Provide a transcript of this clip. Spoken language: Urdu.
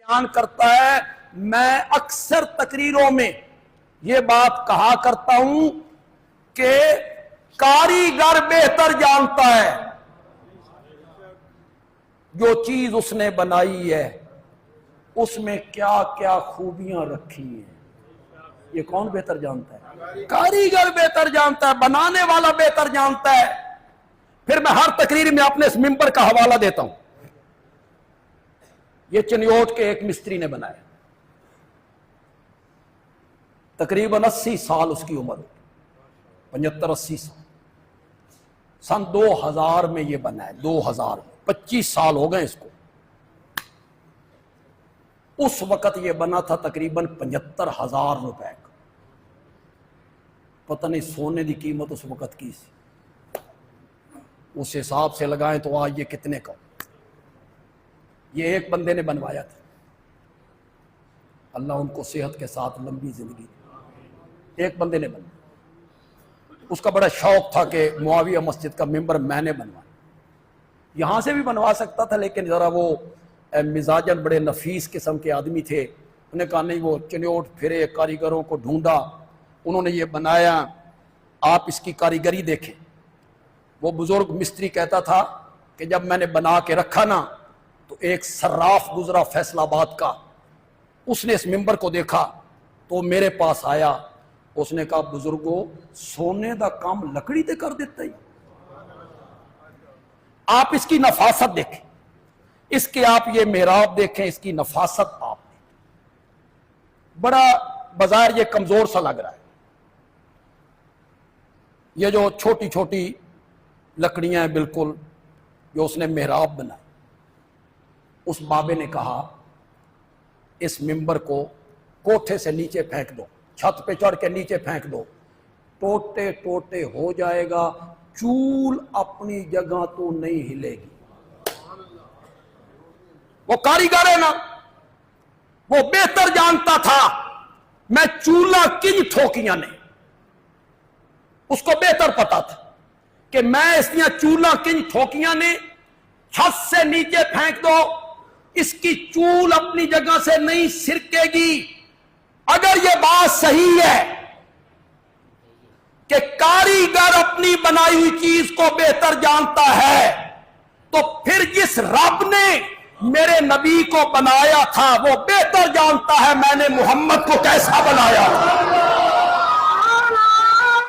بیان کرتا ہے، میں اکثر تقریروں میں یہ بات کہا کرتا ہوں کہ کاریگر بہتر جانتا ہے جو چیز اس نے بنائی ہے اس میں کیا کیا خوبیاں رکھی ہیں۔ یہ کون بہتر جانتا ہے؟ کاریگر بہتر جانتا ہے، بنانے والا بہتر جانتا ہے۔ پھر میں ہر تقریر میں اپنے اس ممبر کا حوالہ دیتا ہوں۔ یہ چنیوٹ کے ایک مستری نے بنایا، تقریباً 80 سال اس کی عمر، 75-80 سال۔ سن 2000 میں یہ بنا ہے، 2000 میں 25 سال ہو گئے اس کو۔ اس وقت یہ بنا تھا تقریباً 75,000 روپے کا۔ پتہ نہیں سونے دی قیمت اس وقت کی سی، اس حساب سے لگائیں تو آج یہ کتنے کا۔ یہ ایک بندے نے بنوایا تھا، اللہ ان کو صحت کے ساتھ لمبی زندگی دے۔ ایک بندے نے بنوایا، اس کا بڑا شوق تھا کہ معاویہ مسجد کا ممبر میں نے بنوایا۔ یہاں سے بھی بنوا سکتا تھا لیکن ذرا وہ مزاجن بڑے نفیس قسم کے آدمی تھے، انہوں نے کہا نہیں، وہ چنیوٹ پھرے، کاریگروں کو ڈھونڈا، انہوں نے یہ بنایا، آپ اس کی کاریگری دیکھیں۔ وہ بزرگ مستری کہتا تھا کہ جب میں نے بنا کے رکھا نا تو ایک صراف گزرا فیصل آباد کا، اس نے اس ممبر کو دیکھا تو میرے پاس آیا، اس نے کہا بزرگو سونے دا کام لکڑی تے کر دیتا ہی، آپ اس کی نفاست دیکھیں، اس کے آپ یہ محراب دیکھیں، اس کی نفاست آپ دیکھیں۔ بڑا بظاہر یہ کمزور سا لگ رہا ہے، یہ جو چھوٹی چھوٹی لکڑیاں ہیں بالکل جو اس نے محراب بنائی۔ اس بابے نے کہا اس ممبر کو کوٹھے سے نیچے پھینک دو، چھت پہ چڑھ کے نیچے پھینک دو، ٹوٹے ٹوٹے ہو جائے گا، چول اپنی جگہ تو نہیں ہلے گی۔ وہ کاریگر ہے نا، وہ بہتر جانتا تھا میں چولہا کن ٹھوکیاں نے، اس کو بہتر پتا تھا کہ میں اس دیا چولہا کن ٹھوکیاں نے، چھت سے نیچے پھینک دو، اس کی چول اپنی جگہ سے نہیں سرکے گی۔ اگر یہ بات صحیح ہے کہ کاریگر اپنی بنائی ہوئی چیز کو بہتر جانتا ہے تو پھر جس رب نے میرے نبی کو بنایا تھا وہ بہتر جانتا ہے میں نے محمد کو کیسا بنایا۔